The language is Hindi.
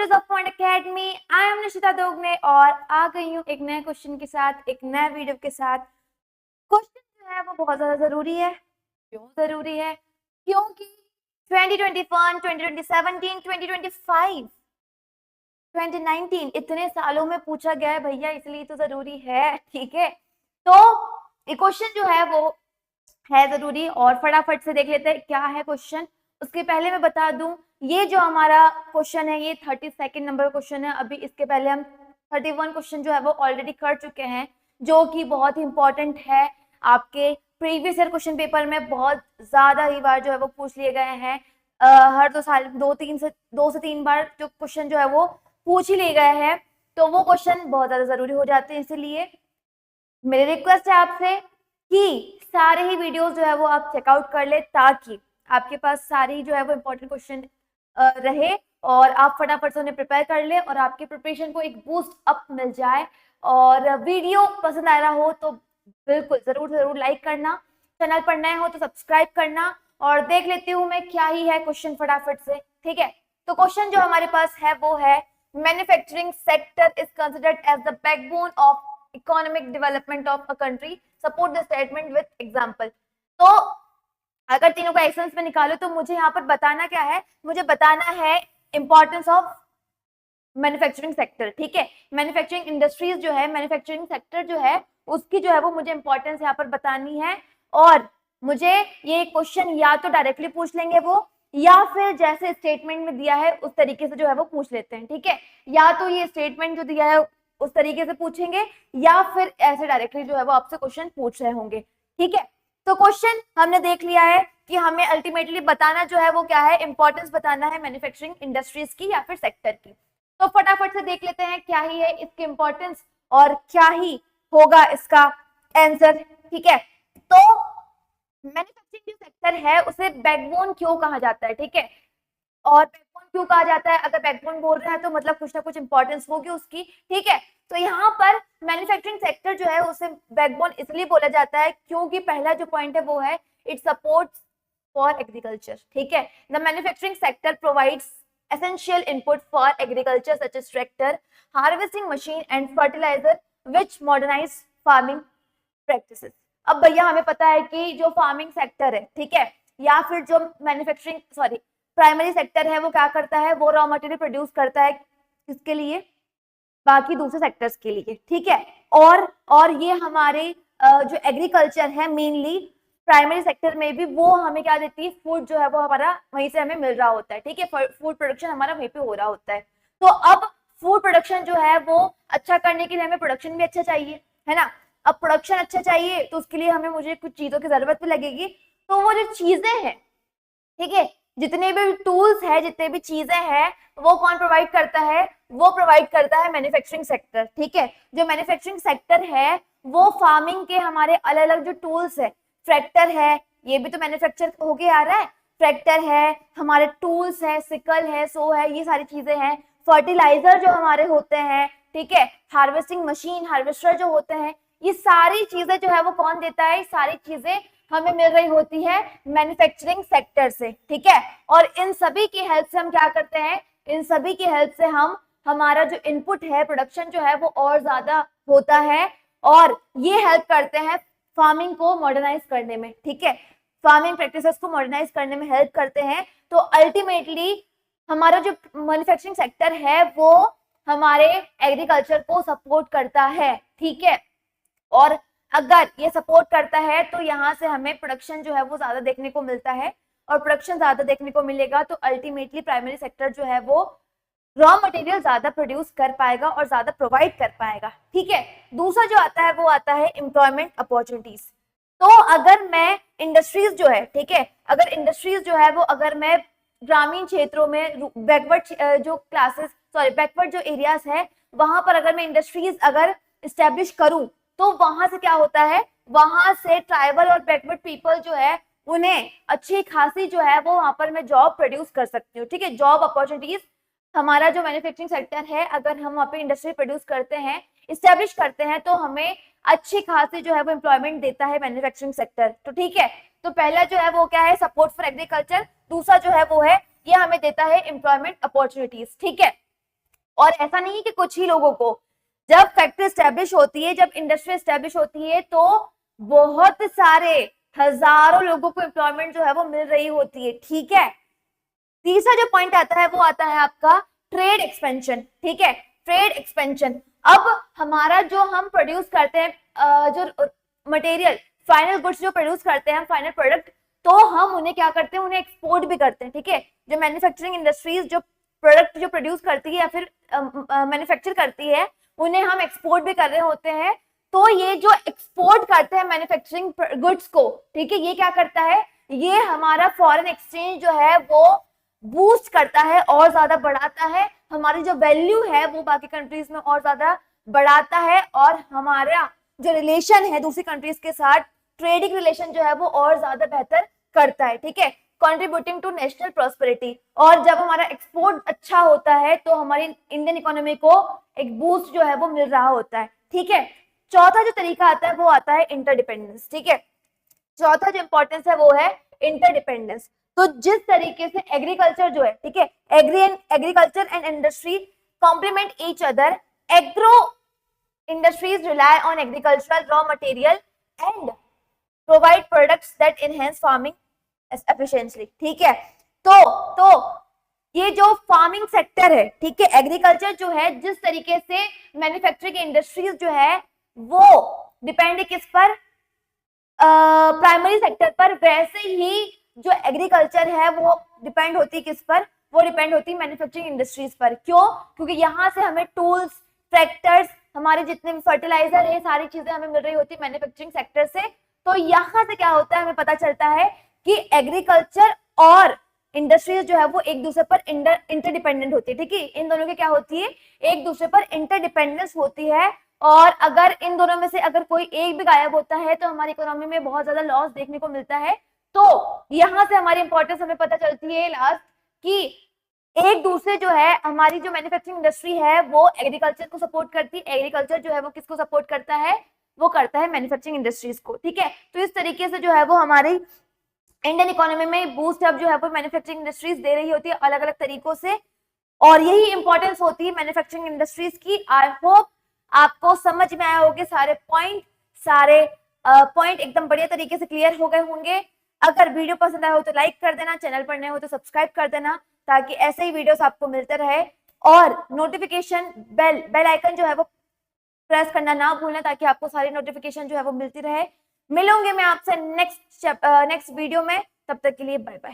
Videos of Point Academy. I am Nishita Dogne और आ गई हूँ एक नए क्वेश्चन के साथ, एक नए वीडियो के साथ। क्वेश्चन जो है वो बहुत ज्यादा जरूरी है। क्यों जरूरी है? क्योंकि 2021, 2017, 2025, 2019 इतने सालों में पूछा गया है भैया, इसलिए तो जरूरी है। ठीक है, तो ये क्वेश्चन जो है वो है जरूरी और फटाफट से देख लेते हैं क्या है क्वेश्चन। उसके पहले मैं बता दूं, ये जो हमारा क्वेश्चन है ये 32nd नंबर क्वेश्चन है। अभी इसके पहले हम 31 क्वेश्चन जो है वो ऑलरेडी कर चुके हैं, जो कि बहुत ही इंपॉर्टेंट है। आपके प्रीवियस ईयर क्वेश्चन पेपर में बहुत ज्यादा ही बार जो है वो पूछ लिए गए हैं। हर 2 साल 2 से 3 बार जो क्वेश्चन जो है वो पूछ ही लिए गए हैं, तो वो क्वेश्चन बहुत ज्यादा जरूरी हो जाते हैं। इसीलिए मेरी रिक्वेस्ट है आपसे कि सारे ही वीडियोस जो है वो आप चेकआउट कर ले, ताकि आपके पास सारी जो है वो इम्पोर्टेंट क्वेश्चन रहे और आप फटाफट से उन्हें प्रिपेयर कर ले और आपके प्रिपरेशन को एक बूस्ट अप मिल जाए। और वीडियो पसंद आ रहा हो तो बिल्कुल जरूर जरूर लाइक करना, चैनल पर नए हो तो सब्सक्राइब करना। और देख लेती हूँ मैं क्या ही है क्वेश्चन फटाफट से। ठीक है, तो क्वेश्चन जो हमारे पास है वो है, manufacturing sector is considered as the backbone of economic development of a country, support the statement with example. तो अगर तीनों का एक्सेंस में निकालो तो मुझे यहाँ पर बताना क्या है, मुझे बताना है इंपॉर्टेंस ऑफ मैन्युफैक्चरिंग सेक्टर। ठीक है, मैन्युफैक्चरिंग इंडस्ट्रीज जो है, मैन्युफैक्चरिंग सेक्टर जो है उसकी जो है वो मुझे इंपॉर्टेंस यहाँ पर बतानी है। और मुझे ये क्वेश्चन या तो डायरेक्टली पूछ लेंगे वो, या फिर जैसे स्टेटमेंट में दिया है उस तरीके से जो है वो पूछ लेते हैं। ठीक है, या तो ये स्टेटमेंट जो दिया है उस तरीके से पूछेंगे, या फिर ऐसे डायरेक्टली जो है वो आपसे क्वेश्चन पूछ रहे होंगे। ठीक है, तो क्वेश्चन हमने देख लिया है कि हमें अल्टीमेटली बताना जो है वो क्या है, इंपॉर्टेंस बताना है मैन्युफैक्चरिंग इंडस्ट्रीज की या फिर सेक्टर की। तो फटाफट से देख लेते हैं क्या ही है इसकी इंपॉर्टेंस और क्या ही होगा इसका आंसर। ठीक है, तो मैन्युफैक्चरिंग जो सेक्टर है उसे बैकबोन क्यों कहा जाता है? ठीक है, और बैकबोन क्यों कहा जाता है? अगर बैकबोन बोल रहे हैं तो मतलब कुछ ना कुछ इंपॉर्टेंस होगी उसकी। ठीक है, तो यहाँ पर मैन्युफैक्चरिंग सेक्टर जो है उसे बैकबोन इसलिए बोला जाता है क्योंकि पहला जो पॉइंट है वो है इट सपोर्ट्स फॉर एग्रीकल्चर। ठीक है, the manufacturing sector provides essential input for agriculture such as tractor, harvesting machine and fertilizer which modernize farming practices। अब भैया हमें पता है कि जो फार्मिंग सेक्टर है, ठीक है, या फिर जो मैन्युफैक्चरिंग प्राइमरी सेक्टर है वो क्या करता है, वो रॉ मटेरियल प्रोड्यूस करता है किसके लिए? बाकी दूसरे सेक्टर्स के लिए। ठीक है, और ये हमारे जो एग्रीकल्चर है मेनली प्राइमरी सेक्टर में भी वो हमें क्या देती है, फूड जो है वो हमारा वहीं से हमें मिल रहा होता है। ठीक है, फूड प्रोडक्शन हमारा वहीं पे हो रहा होता है। तो अब फूड प्रोडक्शन जो है वो अच्छा करने के लिए हमें प्रोडक्शन भी अच्छा चाहिए, है ना। अब प्रोडक्शन अच्छा चाहिए तो उसके लिए हमें मुझे कुछ चीजों की जरूरत भी लगेगी। तो वो जो चीजें हैं, ठीक है, जितने भी टूल्स है, जितने भी चीजें हैं, वो कौन प्रोवाइड करता है? वो प्रोवाइड करता है मैन्युफैक्चरिंग सेक्टर। ठीक है, जो मैन्युफैक्चरिंग सेक्टर है वो फार्मिंग के हमारे अलग अलग जो टूल्स है, ट्रैक्टर है, ये भी तो मैन्युफैक्चर होके आ रहा है। ट्रैक्टर है, हमारे टूल्स है, सिकल है, सो है, ये सारी चीजें हैं। फर्टिलाइजर जो हमारे होते हैं, ठीक है, हार्वेस्टिंग मशीन, हार्वेस्टर जो होते हैं, ये सारी चीजें जो है वो कौन देता है? सारी चीजें हमें मिल रही होती है मैन्युफैक्चरिंग सेक्टर से। ठीक है, और इन सभी की हेल्प से हम क्या करते हैं? इन सभी की हेल्प से हम हमारा जो इनपुट है, प्रोडक्शन जो है वो और ज्यादा होता है, और ये हेल्प करते हैं फार्मिंग को मॉडर्नाइज करने में। ठीक है, फार्मिंग प्रैक्टिसेस को मॉडर्नाइज करने में हेल्प करते हैं। तो अल्टीमेटली हमारा जो मैन्युफैक्चरिंग सेक्टर है वो हमारे एग्रीकल्चर को सपोर्ट करता है। ठीक है, और अगर ये सपोर्ट करता है तो यहाँ से हमें प्रोडक्शन जो है वो ज्यादा देखने को मिलता है, और प्रोडक्शन ज्यादा देखने को मिलेगा तो अल्टीमेटली प्राइमरी सेक्टर जो है वो रॉ मटेरियल ज्यादा प्रोड्यूस कर पाएगा और ज्यादा प्रोवाइड कर पाएगा। ठीक है, दूसरा जो आता है वो आता है एम्प्लॉयमेंट अपॉर्चुनिटीज। तो अगर मैं इंडस्ट्रीज जो है, ठीक है, अगर इंडस्ट्रीज जो है वो अगर मैं ग्रामीण क्षेत्रों में बैकवर्ड जो क्लासेस बैकवर्ड जो एरियाज है वहां पर अगर मैं इंडस्ट्रीज अगर स्टैब्लिश करूं तो वहां से क्या होता है, वहां से ट्राइबल और बैकवर्ड पीपल जो है उन्हें अच्छी खासी जो है वो वहां पर मैं जॉब प्रोड्यूस कर सकती हूँ। ठीक है, जॉब अपॉर्चुनिटीज हमारा जो मैन्युफैक्चरिंग सेक्टर है, अगर हम वहाँ पे इंडस्ट्री प्रोड्यूस करते हैं, इस्टेब्लिश करते हैं, तो हमें अच्छी खासी जो है वो एम्प्लॉयमेंट देता है मैन्युफैक्चरिंग सेक्टर। तो ठीक है, तो पहला जो है वो क्या है? Support for agriculture. दूसरा जो है वो है ये हमें देता है एम्प्लॉयमेंट अपॉर्चुनिटीज। ठीक है, और ऐसा नहीं है कि कुछ ही लोगों को, जब फैक्ट्री स्टैब्लिश होती है, जब इंडस्ट्री स्टैब्लिश होती है, तो बहुत सारे हजारों लोगों को एम्प्लॉयमेंट जो है वो मिल रही होती है। ठीक है, तीसरा जो पॉइंट आता है वो आता है आपका ट्रेड एक्सपेंशन। ठीक है, ट्रेड एक्सपेंशन। अब हमारा जो हम प्रोड्यूस करते हैं, जो मटेरियल, फाइनल गुड्स जो प्रोड्यूस करते हैं, फाइनल प्रोडक्ट, तो हम उन्हें क्या करते हैं, उन्हें एक्सपोर्ट भी करते हैं। ठीक है, जो मैन्युफैक्चरिंग इंडस्ट्रीज जो प्रोडक्ट जो प्रोड्यूस करती है या फिर मैन्युफैक्चर करती है, उन्हें हम एक्सपोर्ट भी कर रहे होते हैं। तो ये जो एक्सपोर्ट करते हैं मैन्युफैक्चरिंग गुड्स को, ठीक है, ये क्या करता है, ये हमारा फॉरेन एक्सचेंज जो है वो बूस्ट करता है और ज्यादा बढ़ाता है, हमारी जो वैल्यू है वो बाकी कंट्रीज में और ज्यादा बढ़ाता है, और हमारा जो रिलेशन है दूसरी कंट्रीज के साथ, ट्रेडिंग रिलेशन जो है वो और ज्यादा बेहतर करता है। ठीक है, कंट्रीब्यूटिंग टू नेशनल प्रॉस्पेरिटी। और जब हमारा एक्सपोर्ट अच्छा होता है तो हमारी इंडियन इकोनॉमी को एक बूस्ट जो है वो मिल रहा होता है। ठीक है, चौथा जो तरीका आता है वो आता है इंटरडिपेंडेंस। ठीक है, चौथा जो इंपॉर्टेंस है वो है इंटरडिपेंडेंस। तो जिस तरीके से एग्रीकल्चर जो है, ठीक है, agriculture and industry complement each other, agro industries rely on agricultural raw material and provide products that enhance farming efficiency। ठीक है, तो ये जो फार्मिंग सेक्टर है, ठीक है, एग्रीकल्चर जो है, जिस तरीके से मैन्युफैक्चरिंग इंडस्ट्रीज जो है वो डिपेंड है किस पर, प्राइमरी सेक्टर पर, वैसे ही जो एग्रीकल्चर है वो डिपेंड होती है किस पर, वो डिपेंड होती है मैन्युफैक्चरिंग इंडस्ट्रीज पर। क्यों? क्योंकि यहाँ से हमें टूल्स, ट्रैक्टर्स, हमारे जितने भी फर्टिलाइजर है, सारी चीजें हमें मिल रही होती है मैन्युफैक्चरिंग सेक्टर से। तो यहाँ से क्या होता है, हमें पता चलता है कि एग्रीकल्चर और इंडस्ट्रीज जो है वो एक दूसरे पर इंटरडिपेंडेंट होती है। ठीक है, इन दोनों की क्या होती है, एक दूसरे पर इंटरडिपेंडेंस होती है, और अगर इन दोनों में से अगर कोई एक भी गायब होता है तो हमारी इकोनॉमी में बहुत ज्यादा लॉस देखने को मिलता है। तो यहाँ से हमारी इंपॉर्टेंस हमें पता चलती है लास्ट, कि एक दूसरे जो है, हमारी जो मैन्युफैक्चरिंग इंडस्ट्री है वो एग्रीकल्चर को सपोर्ट करती है, एग्रीकल्चर जो है वो किसको सपोर्ट करता है, वो करता है मैन्युफैक्चरिंग इंडस्ट्रीज को। ठीक है, तो इस तरीके से जो है वो हमारी इंडियन इकोनॉमी में बूस्ट अप जो है वो मैन्युफैक्चरिंग इंडस्ट्रीज दे रही होती है अलग अलग तरीकों से, और यही इंपॉर्टेंस होती है मैन्युफैक्चरिंग इंडस्ट्रीज की। आई होप आपको समझ में आया होंगे सारे पॉइंट एकदम बढ़िया तरीके से क्लियर हो गए होंगे। अगर वीडियो पसंद आया हो तो लाइक कर देना, चैनल पर नए हो तो सब्सक्राइब कर देना, ताकि ऐसे ही वीडियोस आपको मिलते रहे, और नोटिफिकेशन बेल आइकन जो है वो प्रेस करना ना भूलना, ताकि आपको सारी नोटिफिकेशन जो है वो मिलती रहे। मिलूंगे मैं आपसे नेक्स्ट वीडियो में, तब तक के लिए बाय बाय।